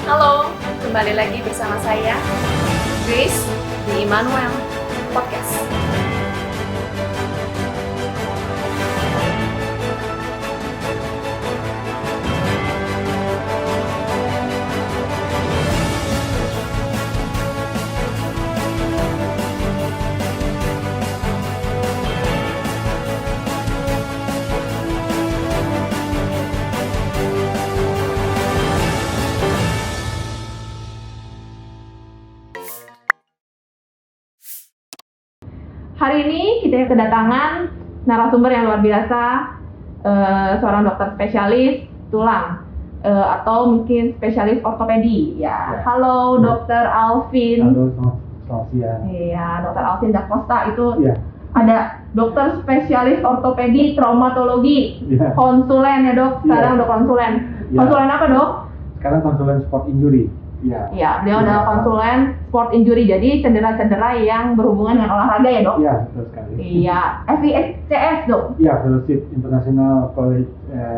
Halo, kembali lagi bersama saya, Grace, di Immanuel Podcast. Hari ini kita kedatangan narasumber yang luar biasa, seorang dokter spesialis tulang atau mungkin spesialis ortopedi. Ya. Halo Dokter Alvin. Halo, selamat siang. Iya, Dokter Alvin Da Costa itu Iya. ada dokter spesialis ortopedi traumatologi, Iya. konsulen ya dok. Sekarang Iya. udah konsulen. Iya. Konsulen apa dok? Sekarang konsulen sport injury. Iya. Iya, beliau adalah konsulen sport injury, jadi cedera-cedera yang berhubungan dengan olahraga ya dok? Iya, betul sekali. Iya, FICS dok. Iya, Fellowship International College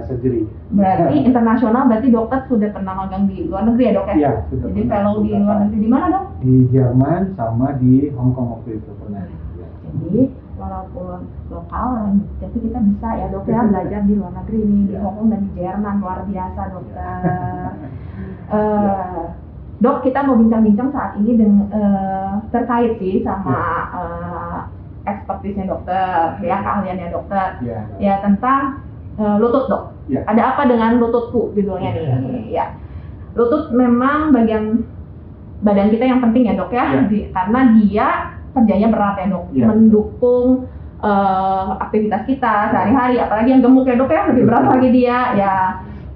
Surgery. Berarti internasional, berarti dokter sudah pernah magang di luar negeri ya dok ya? Iya, sudah. Jadi pernah. fellow di luar negeri di mana dok? Di Jerman sama di Hong Kong waktu itu pernah. Iya. Jadi walaupun lokal, tapi kita bisa ya dok ya belajar di luar negeri nih, di Hong Kong dan di Jerman, luar biasa dokter. Dok, kita mau bincang-bincang saat ini dengan terkait sih sama ekspertisnya dokter, ya keahliannya dokter, Iya. ya tentang lutut dok. Iya. Ada apa dengan lututku judulnya nih? Ya, lutut memang bagian badan kita yang penting ya dok ya, Iya. karena dia kerjanya berat ya dok, Iya. mendukung aktivitas kita sehari-hari, apalagi yang gemuk ya dok ya, lebih berat lagi dia ya.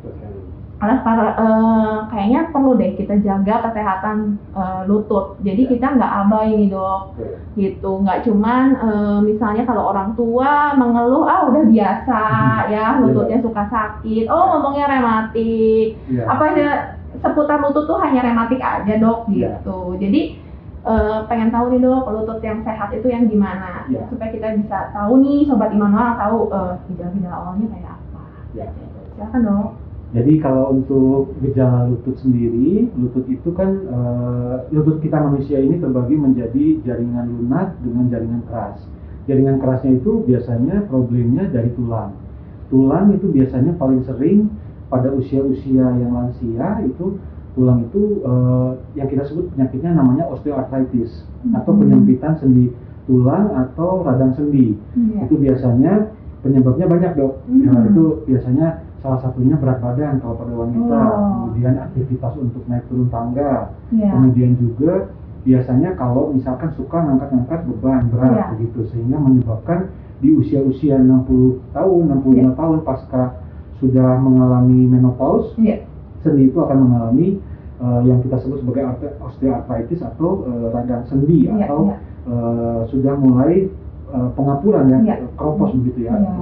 Betul sekali. Kayaknya perlu deh kita jaga kesehatan lutut. Jadi kita nggak abai nih dok, Betul. gitu. Nggak cuman misalnya kalau orang tua mengeluh, udah biasa ya lututnya suka sakit. Oh ngomongnya rematik. Iya. Apa ya seputar lutut tuh hanya rematik aja dok, Iya. gitu. Jadi pengen tahu nih dok, lutut yang sehat itu yang gimana? Iya. Supaya kita bisa tahu nih, sobat Immanuel tahu gejala-gejala awalnya kayak apa. Iya. Silakan dok. Jadi kalau untuk gejala lutut sendiri, lutut itu kan lutut kita manusia ini terbagi menjadi jaringan lunak dengan jaringan keras. Jaringan kerasnya itu biasanya problemnya dari tulang. Tulang itu biasanya paling sering pada usia-usia yang lansia itu tulang itu yang kita sebut penyakitnya namanya osteoarthritis atau penyempitan sendi tulang atau radang sendi. Iya. Itu biasanya penyebabnya banyak dok. Ya, itu biasanya salah satunya berat badan kalau pada wanita, kemudian aktivitas untuk naik turun tangga, Iya. kemudian juga biasanya kalau misalkan suka ngangkat-ngangkat beban berat Iya. begitu, sehingga menyebabkan di usia-usia 60 tahun, 65 tahun pasca sudah mengalami menopause, Iya. sendi itu akan mengalami yang kita sebut sebagai osteoarthritis atau radang sendi, Iya, atau iya. sudah mulai pengapuran ya, Iya. keropos begitu ya, Iya.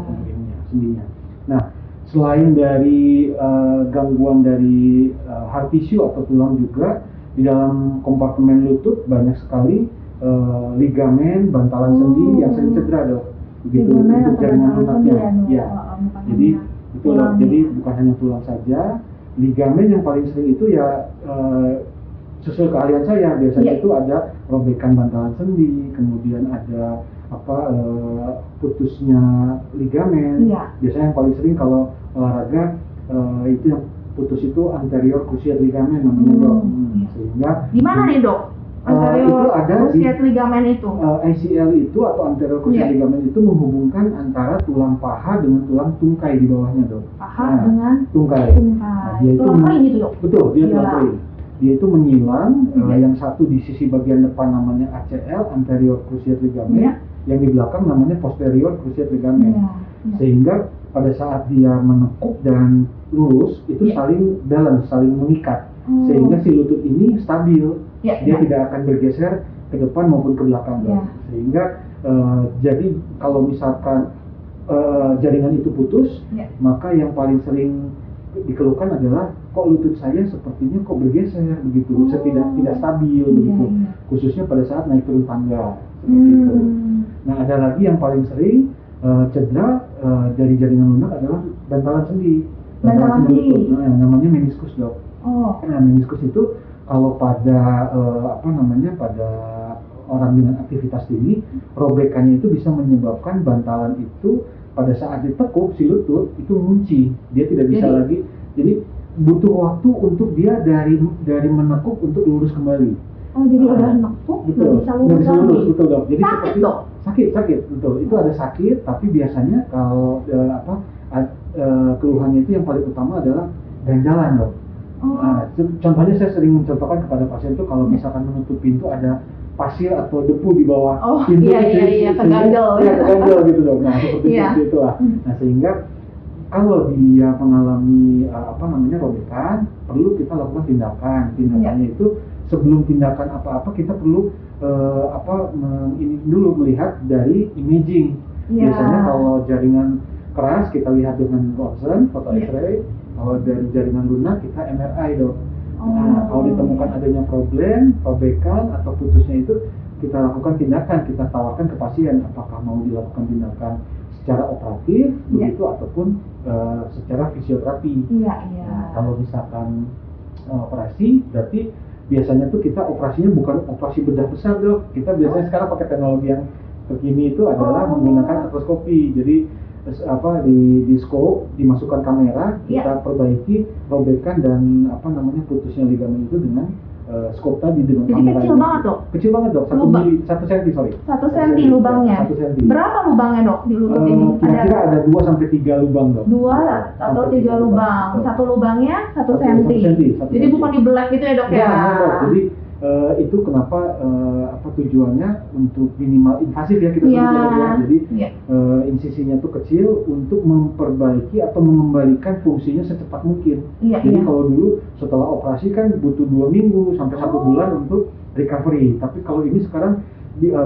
sendinya. Nah, selain dari gangguan dari hard tissue atau tulang juga, di dalam kompartemen lutut banyak sekali ligamen, bantalan sendi yang sering cedera dok. Begitu Ligamen untuk atau jaringan bantalan lunaknya. sendi ya, dok? Ya. Bukan Jadi hanya itu loh. tulangnya. Jadi bukan hanya tulang saja, ligamen yang paling sering itu ya sesuai keahlian saya biasanya Iya. itu ada robekan bantalan sendi, kemudian ada putusnya ligamen. Iya. Biasanya yang paling sering kalau olahraga itu yang putus itu anterior cruciate ligament namanya dok. Iya. Sehingga Di mana nih dok? itu Anterior ada di cruciate ligamen itu. ACL itu atau anterior cruciate Iya. ligament itu menghubungkan antara tulang paha dengan tulang tungkai di bawahnya dok. Paha Nah, dengan tungkai. tungkai. Dia itu Tulang kering gitu dok. Betul, dia Iya. tulang kering. Dia itu menyilang Iya. yang satu di sisi bagian depan namanya ACL, anterior cruciate ligament, Iya. yang di belakang namanya posterior cruciate ligament. Iya. Iya. Sehingga pada saat dia menekuk dan lurus itu Iya. saling balance, saling mengikat, Oh. sehingga si lutut ini stabil. Iya, Dia iya. tidak akan bergeser ke depan maupun ke belakang. Iya. Sehingga jadi kalau misalkan jaringan itu putus, Iya. maka yang paling sering dikeluhkan adalah kok lutut saya sepertinya kok bergeser begitu, Oh. tidak stabil Iya, begitu, iya. khususnya pada saat naik turun tangga seperti itu. Nah, ada lagi yang paling sering cedera dari jaringan lunak adalah bantalan sendi. Bantalan sendi. lutut. Nah, namanya meniskus dok. Oh, Nah, meniskus itu kalau pada pada orang dengan aktivitas tinggi, robekannya itu bisa menyebabkan bantalan itu pada saat ditekuk si lutut itu ngunci, dia tidak bisa Jadi? lagi. Jadi butuh waktu untuk dia dari menekuk untuk lurus kembali. oh jadi udah nekuk, nggak Betul, bisa nggak lurus bisa lagi. lurus, betul dok. Jadi Sakit, seperti Dok? sakit, betul. Itu ada sakit, tapi biasanya kalau keluhannya itu yang paling utama adalah ganjalan dok. Oh, Nah, contohnya saya sering mencontohkan kepada pasien itu kalau misalkan menutup pintu ada pasir atau debu di bawah Oh, pintu, iya, sehingga- keganjel. iya, keganjel gitu dok. Nah, seperti Iya. itu lah. Nah, sehingga kalau dia mengalami robekan, perlu kita lakukan tindakan. Tindakannya itu sebelum tindakan apa-apa kita perlu ini dulu melihat dari imaging. Iya. Biasanya kalau jaringan keras kita lihat dengan ronsen, foto Iya. X-ray. Kalau dari jaringan lunak kita MRI dok. Oh. Nah, kalau ditemukan adanya problem, robekan atau putusnya itu kita lakukan tindakan, kita tawarkan ke pasien apakah mau dilakukan tindakan secara operatif Iya. begitu ataupun secara fisioterapi. Iya. Nah, kalau misalkan operasi, berarti biasanya tuh kita operasinya bukan operasi bedah besar dok. Kita biasanya sekarang pakai teknologi yang terkini itu adalah menggunakan artroskopi. Jadi di scope dimasukkan kamera, kita perbaiki robekan dan putusnya ligamen itu dengan scope tadi dengan Jadi kamera. kecil ini. banget dok? Kecil banget dok, 1 senti sorry. 1 senti lubangnya? 1 senti. Berapa lubangnya dok di lutut ini? Kira-kira ada 2 sampai 3 lubang dok. 2 atau 3 lubang. Betul. Satu lubangnya 1 Satu senti. senti. Jadi bukan dibelak gitu ya dok ya? Enggak, dok. Jadi itu kenapa tujuannya untuk minimal invasif ya kita Iya. sebutnya dok ya. Jadi Iya. insisinya tuh kecil untuk memperbaiki atau mengembalikan fungsinya secepat mungkin. Iya, Jadi iya. kalau dulu setelah operasi kan butuh 2 minggu sampai 1 bulan untuk recovery. Tapi kalau ini sekarang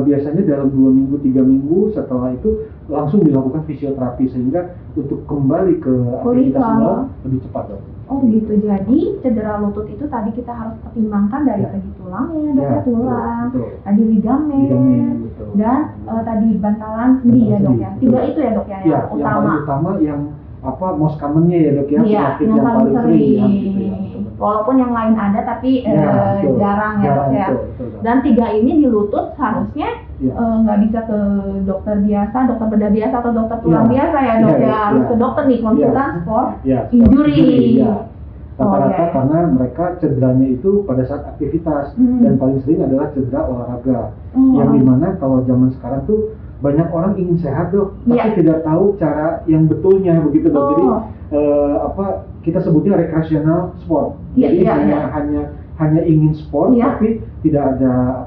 biasanya dalam 2 minggu, 3 minggu setelah itu langsung dilakukan fisioterapi sehingga untuk kembali ke aktivitas normal lebih cepat dok. Oh gitu, jadi cedera lutut itu tadi kita harus pertimbangkan dari segi tulangnya, dok ya, tulang, betul. tadi ligamen, Betul. dan tadi bantalan sendi ya dok ya. Betul. 3 itu ya dok ya, Ya, yang yang utama. paling utama yang most commonnya ya dok ya, Iya, penyakit yang paling sering. ya, gitu ya. Betul. Walaupun yang lain ada tapi Betul. jarang ya dok ya. Betul, Dok. Dan 3 ini di lutut harusnya Iya. nggak bisa ke dokter biasa, dokter bedah biasa atau dokter tulang Iya. biasa ya dok Iya, ya. Harus iya. ke dokter nih, konsultan Iya. sport Ya, injury. ya. Rata-rata Oke. karena mereka cederanya itu pada saat aktivitas dan paling sering adalah cedera olahraga. Oh. Yang dimana kalau zaman sekarang tuh banyak orang ingin sehat dok, tapi Iya. tidak tahu cara yang betulnya begitu dok. Jadi Oh. kita sebutnya recreational sport. Iya, Jadi iya, hanya ingin sport, Iya. tapi tidak ada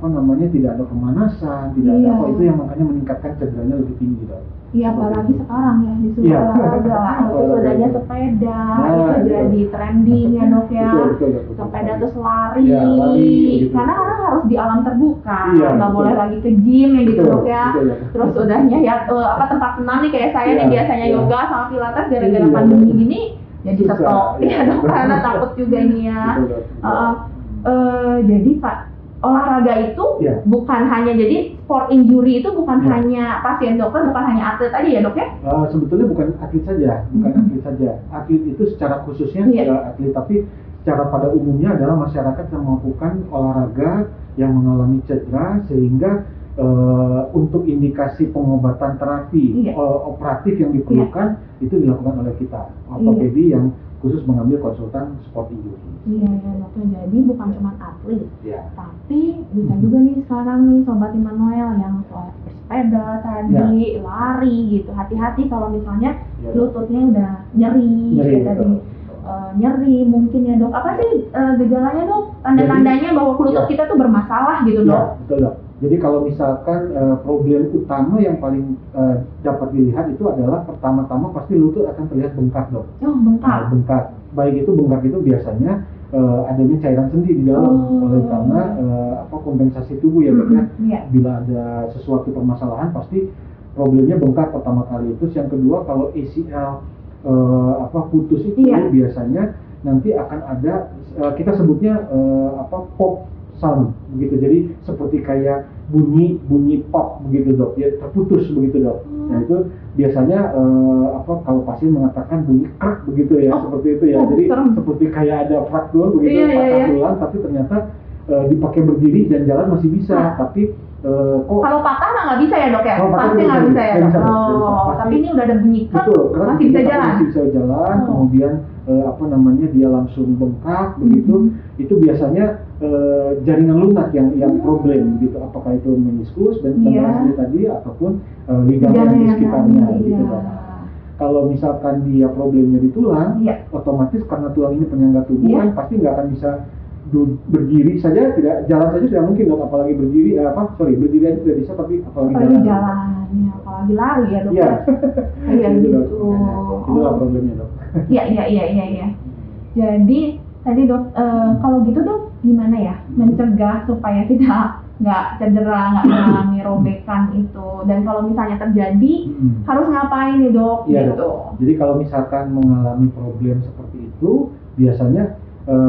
tidak ada pemanasan, tidak ada Iya. itu yang makanya meningkatkan cederanya lebih tinggi dok. Iya, apalagi sekarang ya disuruh Iya. olahraga, terus udahnya sepeda, Nah, itu iya. jadi trending ya dok ya. Betul, betul. Sepeda terus lari, Iya, lari, begitu. karena orang harus di alam terbuka, Iya, nggak betul. boleh lagi ke gym ya gitu Betul, dok ya. betul, ya. Terus udahnya ya tempat senam nih kayak saya Iya, nih biasanya iya. yoga sama pilates gara-gara Iya. pandemi gini jadi Susah, stop iya. ya dok karena takut juga ini ya. Betul, Dok. Jadi Pak, olahraga itu Iya. bukan hanya jadi sport injury itu bukan Iya. hanya pasien dokter, bukan hanya atlet aja ya dok ya? Sebetulnya bukan atlet saja, atlet saja. Atlet itu secara khususnya Iya. atlet, tapi secara pada umumnya adalah masyarakat yang melakukan olahraga yang mengalami cedera sehingga untuk indikasi pengobatan terapi Iya. operatif yang diperlukan itu dilakukan oleh kita, ortopedi yang khusus mengambil konsultan sport injury. Iya ya dok, jadi bukan cuma atlet, Ya. tapi bisa juga nih sekarang nih Sobat Immanuel yang soal bersepeda tadi, lari gitu. Hati-hati kalau misalnya Ya. lututnya udah nyeri, Nyeri, kayak tadi. Nyeri mungkin ya dok. Apa sih gejalanya dok? Tanda-tandanya bahwa lutut ya. kita tuh bermasalah gitu dok? Ya, betul dok. Jadi kalau misalkan problem utama yang paling dapat dilihat itu adalah pertama-tama pasti lutut akan terlihat bengkak dok. Oh bengkak. Bengkak. Baik itu bengkak itu biasanya adanya cairan sendi di dalam oleh karena kompensasi tubuh ya dok ya. Iya. Bila ada sesuatu permasalahan pasti problemnya bengkak pertama kali itu. Yang kedua kalau ACL putus itu Iya. biasanya nanti akan ada kita sebutnya pop sound begitu. Jadi seperti kayak bunyi pop begitu dok, ya terputus begitu dok. Nah itu biasanya kalau pasien mengatakan bunyi krak begitu ya, seperti itu ya. Jadi serem. seperti kayak ada fraktur begitu, patah tulang, tapi ternyata dipakai berdiri dan jalan masih bisa, tapi kok kalau patah mah nggak bisa ya dok ya? Kalau patah Pasti nggak bisa ya dok? nggak bisa, nggak bisa. Pasti- Tapi ini udah ada bunyi krak, betul, masih bisa jalan? Masih bisa jalan, kemudian dia langsung bengkak begitu. Itu biasanya jaringan lunak yang problem gitu, apakah itu meniskus dan tadi ataupun ligamen di sekitarnya gitu dok. Kalau misalkan dia problemnya di tulang, otomatis karena tulang ini penyangga tubuh kan pasti nggak akan bisa berdiri saja, tidak jalan saja tidak mungkin dok, apalagi berdiri berdiri aja tidak bisa, tapi apalagi jalan ya, apalagi lari ya dok. Iya. Iya gitu. Itulah problemnya dok. Iya. Jadi tadi dok, kalau gitu dok gimana ya mencegah supaya kita nggak cedera, nggak mengalami robekan itu, dan kalau misalnya terjadi harus ngapain nih dok? Iya, gitu. dok. Jadi kalau misalkan mengalami problem seperti itu, biasanya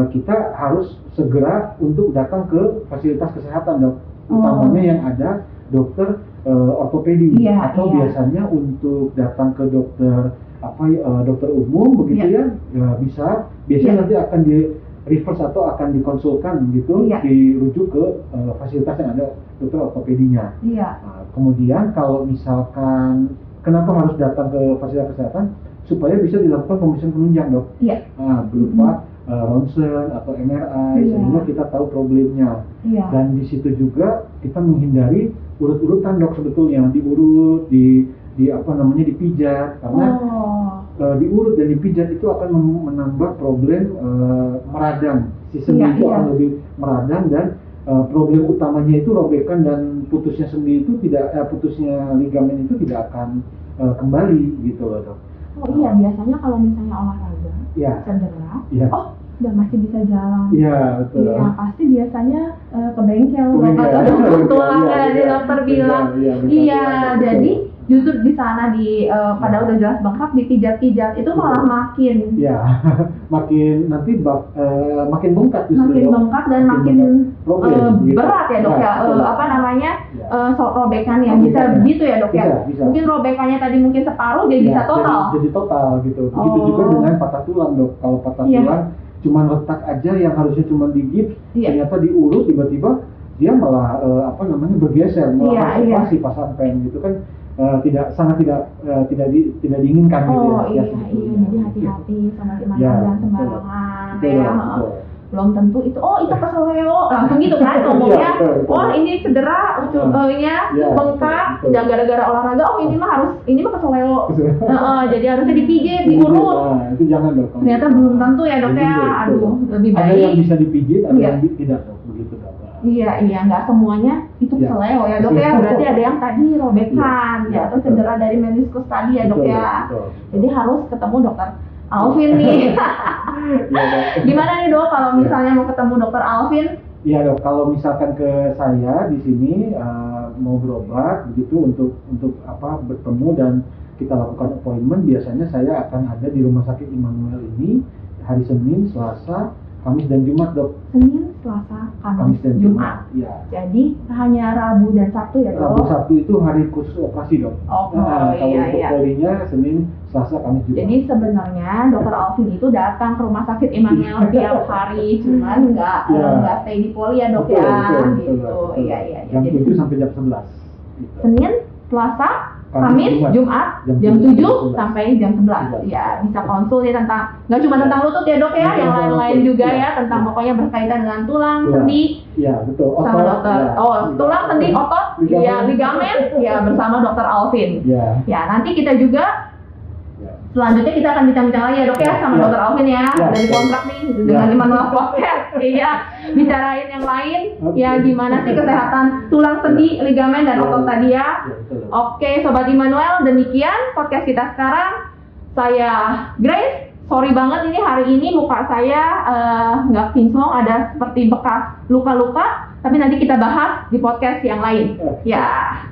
kita harus segera untuk datang ke fasilitas kesehatan dok, utamanya yang ada dokter ortopedi atau biasanya untuk datang ke dokter dokter umum begitu bisa biasanya nanti akan di reverse atau akan dikonsulkan gitu, dirujuk ke fasilitas yang ada dokter ortopedinya. Kemudian kalau misalkan kenapa harus datang ke fasilitas kesehatan, supaya bisa dilakukan pemeriksaan penunjang dok, berupa ronsen atau MRI sehingga kita tahu problemnya. Dan di situ juga kita menghindari urut-urutan dok, sebetulnya diurut, dipijat, karena diurut dan dipijat itu akan menambah problem meradang. Si sendi itu akan lebih meradang, dan problem utamanya itu robekan dan putusnya sendi itu putusnya ligamen itu tidak akan kembali gitu loh dok. Biasanya kalau misalnya olahraga cedera, udah masih bisa jalan. Iya, betul. Iya, pasti biasanya ke bengkel atau tulang tadi dokter bilang. Jadi justru di sana pada udah jelas bengkak, dipijat-pijat itu malah makin. Makin nanti makin bengkak justru. Makin bengkak dan makin berat ya dok robekan yang bisa begitu ya dok ya. Mungkin robekannya tadi mungkin separuh jadi bisa total. Jadi total gitu. Begitu juga dengan patah tulang dok. Kalau patah tulang cuma retak aja yang harusnya cuma digips, ternyata diurut, tiba-tiba dia malah bergeser, malah operasi pasang pen gitu kan. Tidak diinginkan gitu ya. Jadi hati-hati sama jangan sembarangan belum tentu itu keseleo langsung gitu kan ngomongnya. Ini cedera bengkak dan gara-gara olahraga, ini mah keseleo. Jadi harusnya dipijit, diurut. Itu jangan dok. Ternyata belum tentu ya dok ya. Lebih baik. Ada yang bisa dipijit, ada yang tidak dok, begitu dok. Iya, nggak semuanya itu keseleo ya dok ya. Berarti ada yang tadi robekan atau cedera dari meniskus tadi ya dok ya. Jadi harus ketemu dokter Alvin nih. Gimana nih dok kalau misalnya mau ketemu dokter Alvin? Iya dok, kalau misalkan ke saya di sini mau berobat begitu untuk bertemu dan kita lakukan appointment, biasanya saya akan ada di Rumah Sakit Immanuel ini hari Senin, Selasa, Kamis dan Jumat dok. Senin, Selasa, Kamis dan Jumat. Jadi hanya Rabu dan Sabtu ya dok? Rabu Sabtu itu hari khusus operasi dok. Kalau untuk polinya Senin, Selasa, Kamis, Jumat. Jadi sebenarnya Dokter Alvin itu datang ke Rumah Sakit Immanuel tiap hari, cuman nggak stay di poli ya dok gitu. Jam 7 sampai jam 11. Gitu. Senin, Selasa, Kamis, Jumat, jam 7 sampai jam 11. Ya, bisa konsul ya nggak cuma tentang lutut ya dok ya, yang lain-lain juga pokoknya berkaitan dengan tulang, sendi. Iya, betul. Sama dokter. Tulang, sendi, otot, ligamen, bersama Dokter Alvin. Ya, nanti kita juga selanjutnya kita akan bincang-bincang lagi ya dok ya sama Dokter Alvin ya. Udah dikontrak nih dengan Immanuel Podcast. Bicarain yang lain. Gimana sih kesehatan tulang, sendi, ligamen dan otot tadi ya. Oke, Sobat Immanuel, demikian podcast kita sekarang. Saya Grace. Sorry banget ini hari ini muka saya nggak kinclong, ada seperti bekas luka-luka. Tapi nanti kita bahas di podcast yang lain. Ya.